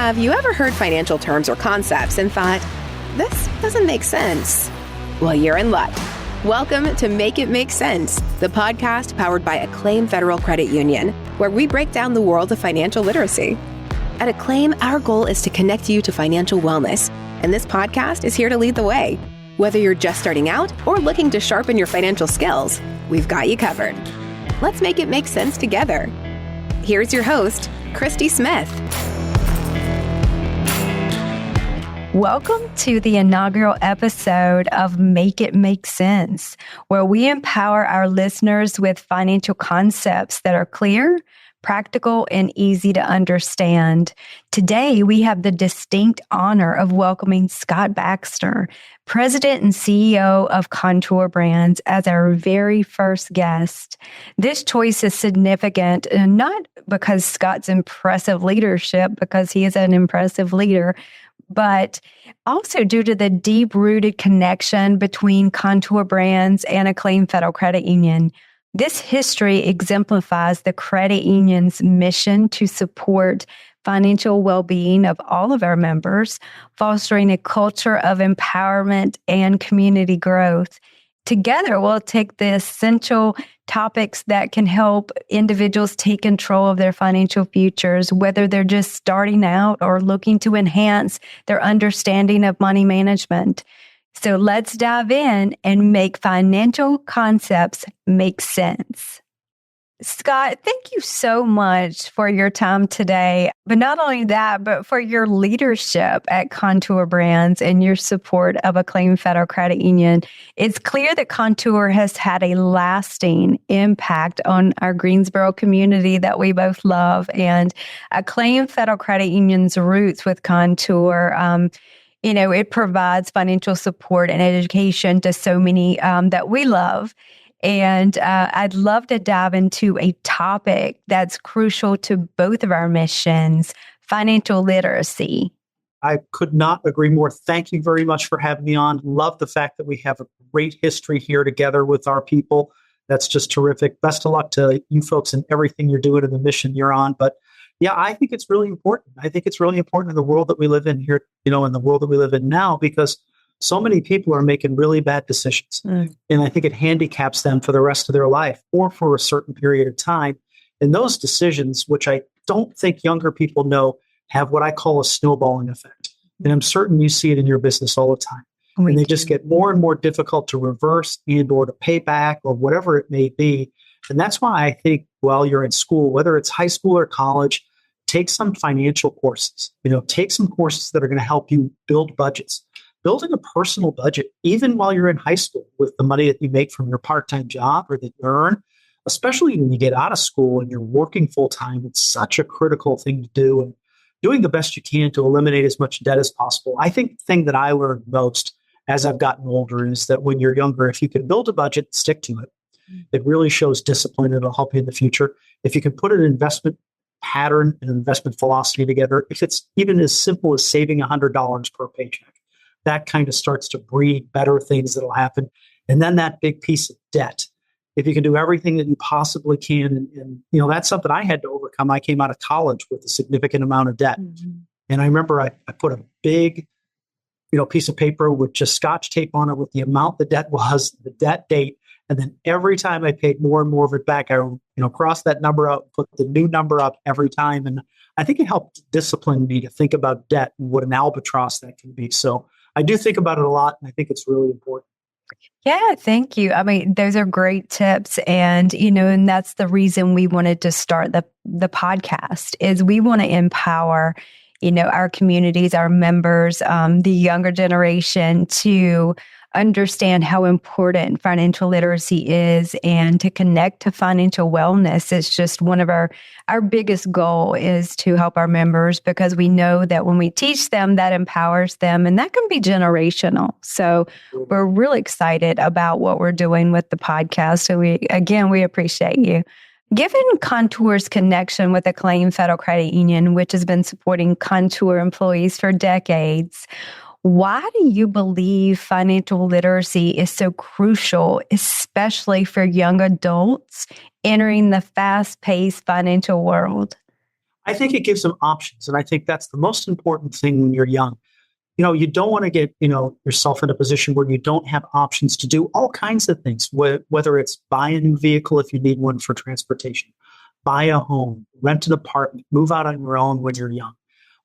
Have you ever heard financial terms or concepts and thought, this doesn't make sense? Well, you're in luck. Welcome to Make It Make Sense, the podcast powered by Acclaim Federal Credit Union, where we break down the world of financial literacy. At Acclaim, our goal is to connect you to financial wellness, and this podcast is here to lead the way. Whether you're just starting out or looking to sharpen your financial skills, we've got you covered. Let's make it make sense together. Here's your host, Christie Smith. Welcome to the inaugural episode of Make It Make Sense, where we empower our listeners with financial concepts that are clear, practical, and easy to understand. Today, we have the distinct honor of welcoming Scott Baxter, President and CEO of Kontoor Brands, as our very first guest. This choice is significant, not because Scott's impressive leadership, because he is an impressive leader, but also due to the deep-rooted connection between Kontoor Brands and Acclaim Federal Credit Union. This history exemplifies the credit union's mission to support financial well-being of all of our members, fostering a culture of empowerment and community growth. Together, we'll take the essential topics that can help individuals take control of their financial futures, whether they're just starting out or looking to enhance their understanding of money management. So let's dive in and make financial concepts make sense. Scott, thank you so much for your time today. But not only that, but for your leadership at Kontoor Brands and your support of Acclaim Federal Credit Union. It's clear that Kontoor has had a lasting impact on our Greensboro community that we both love. And Acclaim Federal Credit Union's roots with Kontoor, it provides financial support and education to so many that we love. And I'd love to dive into a topic that's crucial to both of our missions, financial literacy. I could not agree more. Thank you very much for having me on. Love the fact that we have a great history here together with our people. That's just terrific. Best of luck to you folks in everything you're doing and the mission you're on. But yeah, I think it's really important. I think it's really important in the world that we live in here, in the world that we live in now, because so many people are making really bad decisions. And I think it handicaps them for the rest of their life or for a certain period of time. And those decisions, which I don't think younger people know, have what I call a snowballing effect. And I'm certain you see it in your business all the time. And they just get more and more difficult to reverse and or to pay back or whatever it may be. And that's why I think while you're in school, whether it's high school or college, take some financial courses. Take some courses that are going to help you build budgets. Building a personal budget, even while you're in high school, with the money that you make from your part-time job or that you earn, especially when you get out of school and you're working full-time, it's such a critical thing to do, and doing the best you can to eliminate as much debt as possible. I think the thing that I learned most as I've gotten older is that when you're younger, if you can build a budget, stick to it. It really shows discipline. It'll help you in the future. If you can put an investment pattern and an investment philosophy together, if it's even as simple as saving $100 per paycheck, that kind of starts to breed better things that'll happen. And then that big piece of debt, if you can do everything that you possibly can, and that's something I had to overcome. I came out of college with a significant amount of debt. And I remember I put a big, piece of paper with just Scotch tape on it with the amount the debt was, the debt date. And then every time I paid more and more of it back, I, crossed that number out, put the new number up every time. And I think it helped discipline me to think about debt and what an albatross that can be. So I do think about it a lot, and I think it's really important. Yeah, thank you. I mean, those are great tips. And, and that's the reason we wanted to start the podcast, is we want to empower, our communities, our members, the younger generation to understand how important financial literacy is, and to connect to financial wellness. It's just one of our biggest goal is to help our members, because we know that when we teach them, that empowers them, and that can be generational. So we're really excited about what we're doing with the podcast. So we appreciate you. Given Kontoor's connection with Acclaim Federal Credit Union, which has been supporting Kontoor employees for decades, why do you believe financial literacy is so crucial, especially for young adults entering the fast-paced financial world? I think it gives them options. And I think that's the most important thing when you're young. You don't want to get, yourself in a position where you don't have options to do all kinds of things, whether it's buy a new vehicle if you need one for transportation, buy a home, rent an apartment, move out on your own when you're young,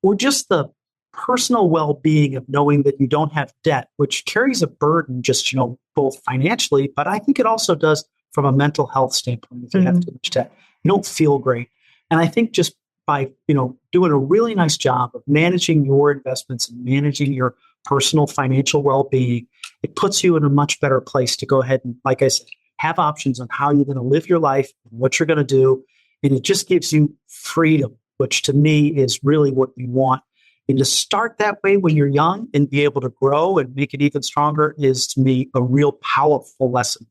or just the personal well-being of knowing that you don't have debt, which carries a burden just, both financially, but I think it also does from a mental health standpoint. If you have too much debt, you don't feel great. And I think just by, doing a really nice job of managing your investments and managing your personal financial well-being, it puts you in a much better place to go ahead and, like I said, have options on how you're going to live your life, and what you're going to do. And it just gives you freedom, which to me is really what you want. And to start that way when you're young and be able to grow and make it even stronger is, to me, a real powerful lesson.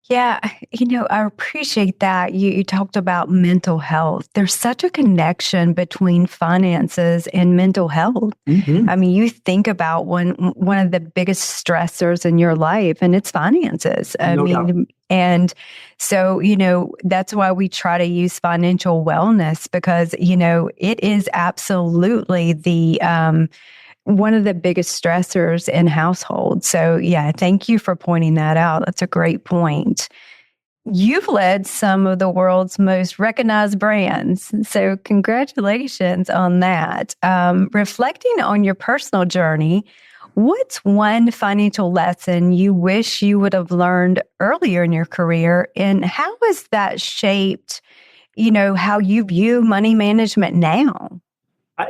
Yeah, I appreciate that. You talked about mental health. There's such a connection between finances and mental health. Mm-hmm. I mean, you think about one of the biggest stressors in your life, and it's finances. No doubt. And so, that's why we try to use financial wellness, because, it is absolutely the one of the biggest stressors in households. So yeah, thank you for pointing that out. That's a great point. You've led some of the world's most recognized brands. So congratulations on that. Reflecting on your personal journey, what's one financial lesson you wish you would have learned earlier in your career? And how has that shaped, how you view money management now?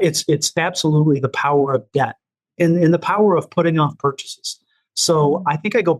It's absolutely the power of debt and the power of putting off purchases. So I think I go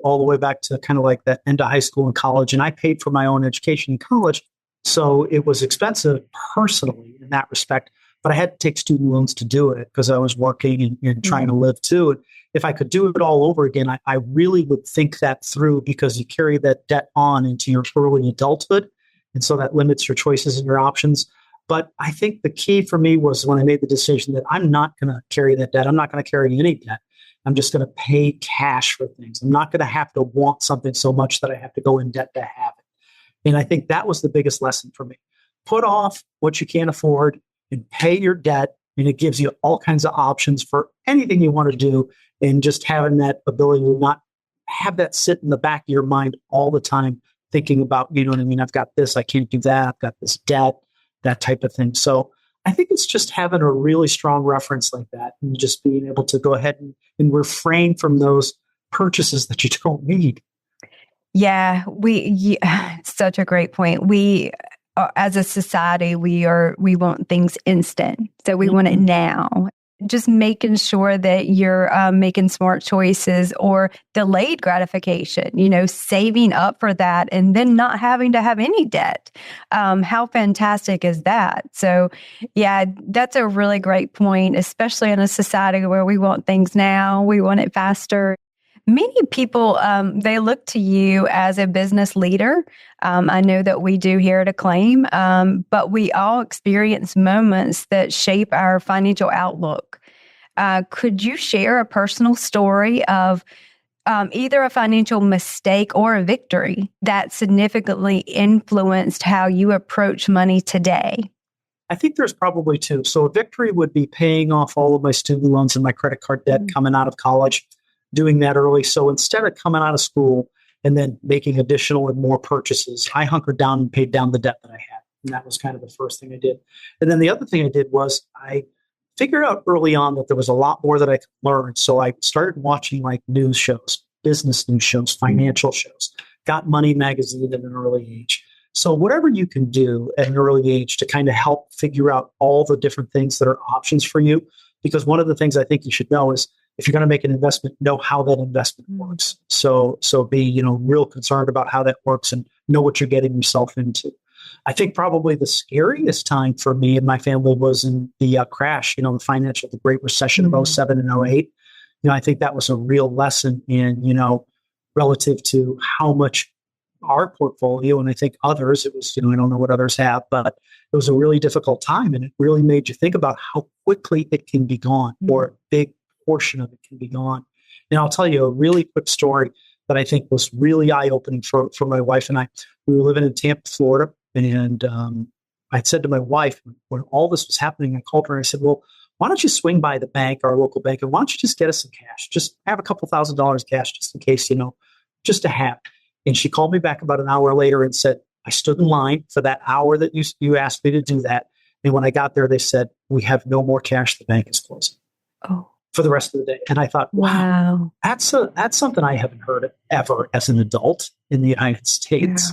all the way back to kind of like that end of high school and college, and I paid for my own education in college. So it was expensive personally in that respect, but I had to take student loans to do it because I was working and trying to live too. And if I could do it all over again, I really would think that through, because you carry that debt on into your early adulthood. And so that limits your choices and your options. But I think the key for me was when I made the decision that I'm not going to carry that debt. I'm not going to carry any debt. I'm just going to pay cash for things. I'm not going to have to want something so much that I have to go in debt to have it. And I think that was the biggest lesson for me. Put off what you can't afford and pay your debt. And it gives you all kinds of options for anything you want to do. And just having that ability to not have that sit in the back of your mind all the time, thinking about, I've got this, I can't do that. I've got this debt, that type of thing. So I think it's just having a really strong reference like that and just being able to go ahead and refrain from those purchases that you don't need. Yeah, such a great point. We, as a society, we want things instant. So we want it now. Just making sure that you're making smart choices or delayed gratification, saving up for that and then not having to have any debt. How fantastic is that? So yeah, that's a really great point, especially in a society where we want things now, we want it faster. Many people, they look to you as a business leader. I know that we do here at Acclaim, but we all experience moments that shape our financial outlook. Could you share a personal story of either a financial mistake or a victory that significantly influenced how you approach money today? I think there's probably two. So a victory would be paying off all of my student loans and my credit card debt coming out of college, doing that early. So instead of coming out of school and then making additional and more purchases, I hunkered down and paid down the debt that I had. And that was kind of the first thing I did. And then the other thing I did was I figured out early on that there was a lot more that I could learn. So I started watching like news shows, business news shows, financial shows, got Money magazine at an early age. So whatever you can do at an early age to kind of help figure out all the different things that are options for you. Because one of the things I think you should know is if you're going to make an investment, know how that investment works. So be, real concerned about how that works and know what you're getting yourself into. I think probably the scariest time for me and my family was in the crash, the Great Recession of 07 and 08. I think that was a real lesson in, relative to how much our portfolio, and I think others, it was, I don't know what others have, but it was a really difficult time. And it really made you think about how quickly it can be gone, or a big portion of it can be gone. And I'll tell you a really quick story that I think was really eye-opening for my wife and I. We were living in Tampa, Florida, and I said to my wife, when all this was happening, I called her and I said, well, why don't you swing by the bank, our local bank, and why don't you just get us some cash? Just have a couple $1,000s cash just in case, just to have. And she called me back about an hour later and said, I stood in line for that hour that you asked me to do that. And when I got there, they said, we have no more cash. The bank is closing for the rest of the day. And I thought, wow, that's something I haven't heard ever as an adult in the United States.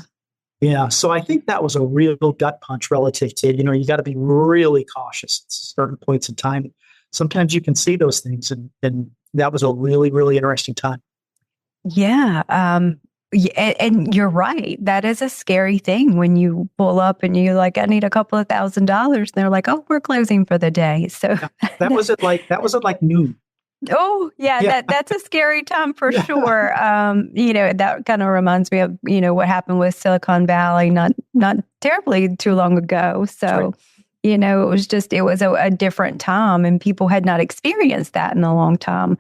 Yeah. So I think that was a real gut punch relative to, you got to be really cautious at certain points in time. Sometimes you can see those things. And that was a really, really interesting time. Yeah. And you're right. That is a scary thing when you pull up and you're like, I need a couple of $1,000s. And they're like, oh, we're closing for the day. So that was at like noon. Oh, yeah. That's a scary time for sure. That kind of reminds me of, what happened with Silicon Valley not terribly too long ago. So, it was a different time and people had not experienced that in a long time.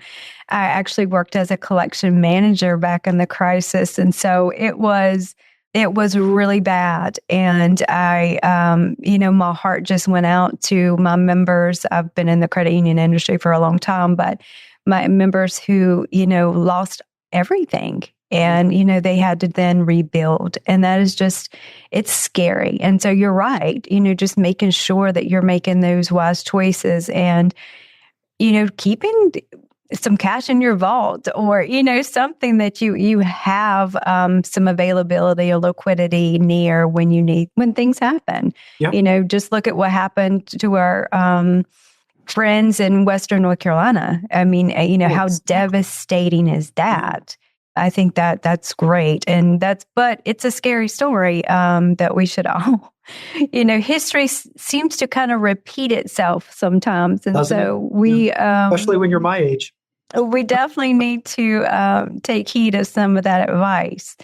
I actually worked as a collection manager back in the crisis. And so it was really bad. And I, my heart just went out to my members. I've been in the credit union industry for a long time, but my members who, lost everything. And, they had to then rebuild. And that is it's scary. And so you're right, just making sure that you're making those wise choices and, keeping some cash in your vault or, something that you have some availability or liquidity near when things happen. Yep. Just look at what happened to our friends in Western North Carolina. I mean, how devastating is that? I think that's great. But it's a scary story that we should all, history seems to kind of repeat itself sometimes. And so we, especially when you're my age, we definitely need to take heed of some of that advice.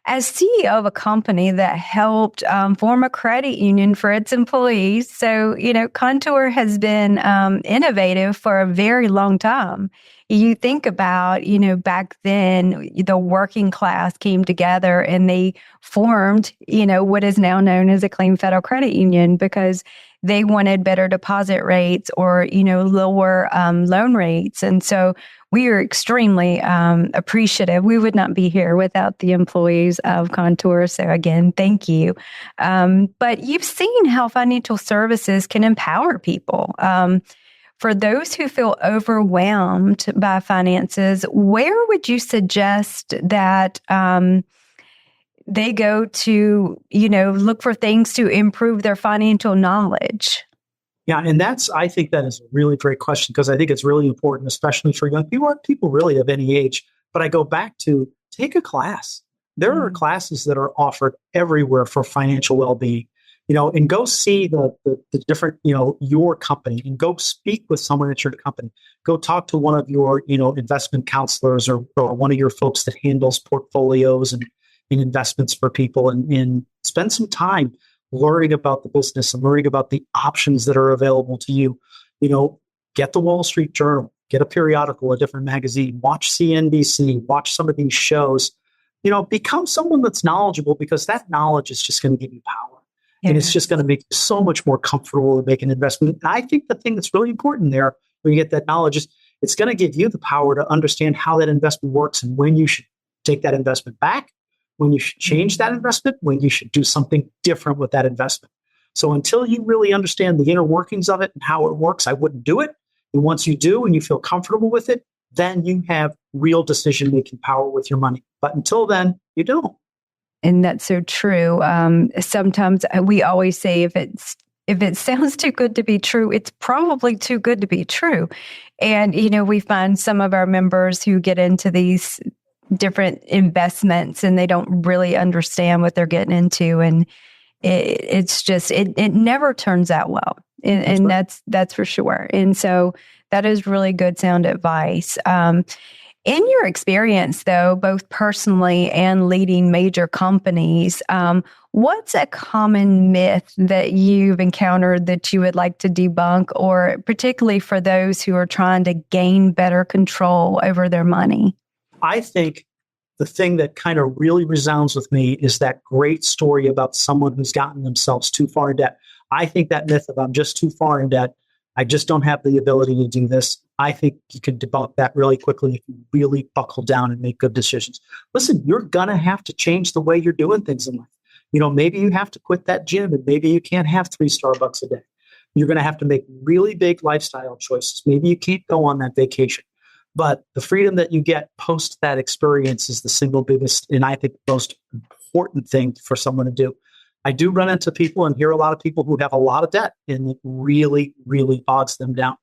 As CEO of a company that helped form a credit union for its employees, so, Kontoor has been innovative for a very long time. You think about, back then, the working class came together and they formed, what is now known as Acclaim Federal Credit Union because they wanted better deposit rates or, lower loan rates. And so we are extremely appreciative. We would not be here without the employees of Kontoor. So again, thank you. But you've seen how financial services can empower people. For those who feel overwhelmed by finances, where would you suggest that they go to, look for things to improve their financial knowledge? Yeah, and I think that is a really great question because I think it's really important, especially for young people, or people really of any age. But I go back to take a class. There are classes that are offered everywhere for financial well-being. And go see the different, your company and go speak with someone at your company. Go talk to one of your, investment counselors or one of your folks that handles portfolios and investments for people and spend some time learning about the business and learning about the options that are available to you. Get the Wall Street Journal, get a periodical, a different magazine, watch CNBC, watch some of these shows, become someone that's knowledgeable because that knowledge is just going to give you power. And it's just going to make you so much more comfortable to make an investment. And I think the thing that's really important there when you get that knowledge is it's going to give you the power to understand how that investment works and when you should take that investment back, when you should change that investment, when you should do something different with that investment. So until you really understand the inner workings of it and how it works, I wouldn't do it. And once you do and you feel comfortable with it, then you have real decision-making power with your money. But until then, you don't. And that's so true. Sometimes we always say if it sounds too good to be true, it's probably too good to be true. And, we find some of our members who get into these different investments and they don't really understand what they're getting into. And it never turns out well. And that's for sure. And so that is really good sound advice. In your experience, though, both personally and leading major companies, what's a common myth that you've encountered that you would like to debunk, or particularly for those who are trying to gain better control over their money? I think the thing that kind of really resounds with me is that great story about someone who's gotten themselves too far in debt. I think that myth of I'm just too far in debt, I just don't have the ability to do this. I think you can debunk that really quickly if you really buckle down and make good decisions. Listen, you're going to have to change the way you're doing things in life. Maybe you have to quit that gym and maybe you can't have 3 Starbucks a day. You're going to have to make really big lifestyle choices. Maybe you can't go on that vacation. But the freedom that you get post that experience is the single biggest and I think most important thing for someone to do. I do run into people and hear a lot of people who have a lot of debt and it really, really bogs them down.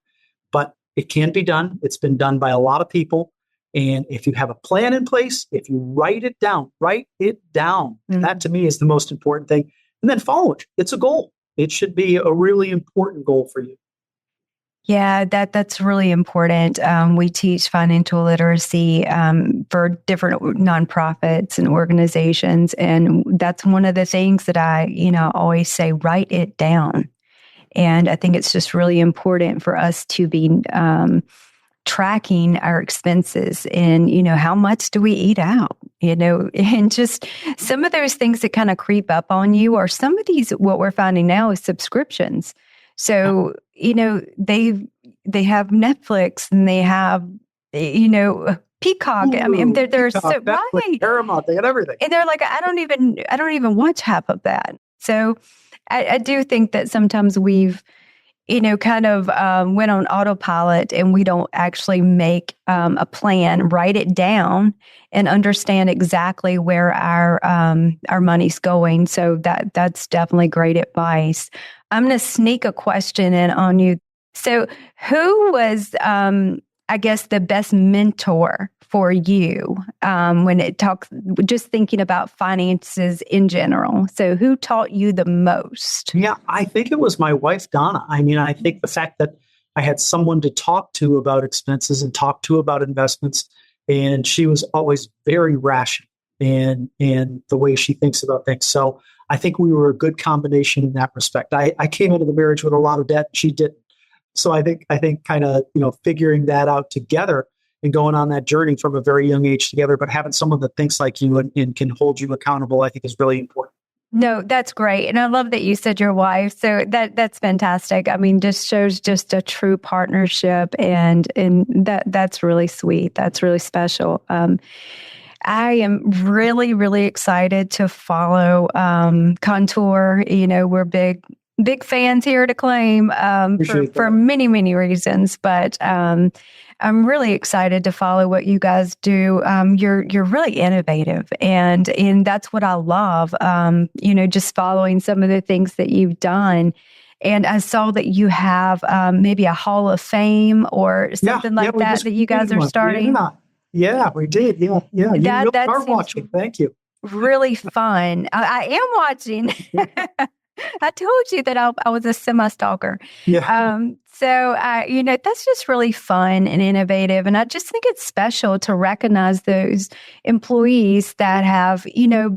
But it can be done. It's been done by a lot of people. And if you have a plan in place, if you write it down. Mm-hmm. That to me is the most important thing. And then follow it. It's a goal. It should be a really important goal for you. Yeah, that's really important. We teach financial literacy for different nonprofits and organizations. And that's one of the things that I, always say, write it down. And I think it's just really important for us to be tracking our expenses and, how much do we eat out, and just some of those things that kind of creep up on you or some of these, what we're finding now is subscriptions. So, they have Netflix and they have, Peacock. Ooh, I mean, they're Peacock, so Netflix, right. Paramount, they got everything. And they're like, I don't even watch half of that. So I do think that sometimes we've, kind of went on autopilot and we don't actually make a plan, write it down, and understand exactly where our money's going. So that's definitely great advice. I'm going to sneak a question in on you. So who was, I guess, the best mentor for you when it talks, just thinking about finances in general? So who taught you the most? Yeah, I think it was my wife, Donna. I mean, I think the fact that I had someone to talk to about expenses and talk to about investments, and she was always very rational in the way she thinks about things. So I think we were a good combination in that respect. I came into the marriage with a lot of debt. She didn't. So I think kind of, figuring that out together and going on that journey from a very young age together, but having someone that thinks like you and can hold you accountable, I think is really important. No, that's great. And I love that you said your wife. So that's fantastic. I mean, just shows just a true partnership and that's really sweet. That's really special. I am really, really excited to follow Kontoor. We're big fans here at Acclaim for many, many reasons. But I'm really excited to follow what you guys do. You're really innovative, and that's what I love. Just following some of the things that you've done. And I saw that you have maybe a Hall of Fame or something like that you guys are starting. Yeah, we did. Yeah. You really are watching. Thank you. Really fun. I am watching. I told you that I was a semi-stalker. Yeah. So that's just really fun and innovative. And I just think it's special to recognize those employees that have,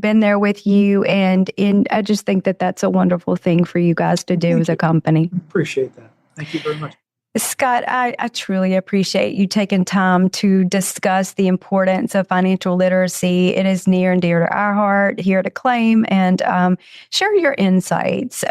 been there with you. And I just think that that's a wonderful thing for you guys to do as a company. Appreciate that. Thank you very much. Scott, I truly appreciate you taking time to discuss the importance of financial literacy. It is near and dear to our heart here at Acclaim, and share your insights.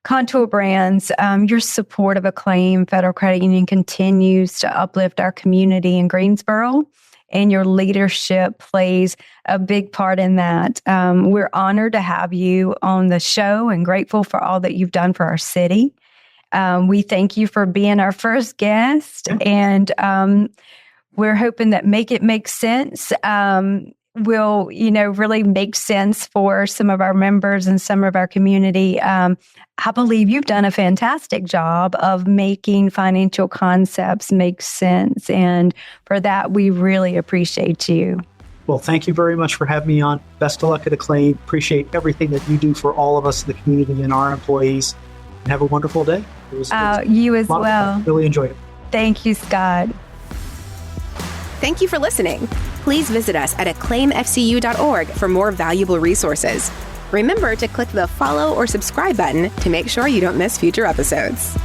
Kontoor Brands, your support of Acclaim Federal Credit Union continues to uplift our community in Greensboro, and your leadership plays a big part in that. We're honored to have you on the show and grateful for all that you've done for our city. We thank you for being our first guest, and we're hoping that Make It Make Sense will, really make sense for some of our members and some of our community. I believe you've done a fantastic job of making financial concepts make sense, and for that, we really appreciate you. Well, thank you very much for having me on. Best of luck at Acclaim. Appreciate everything that you do for all of us in the community and our employees. And have a wonderful day. You as well. Really enjoyed it. Thank you, Scott. Thank you for listening. Please visit us at acclaimfcu.org for more valuable resources. Remember to click the follow or subscribe button to make sure you don't miss future episodes.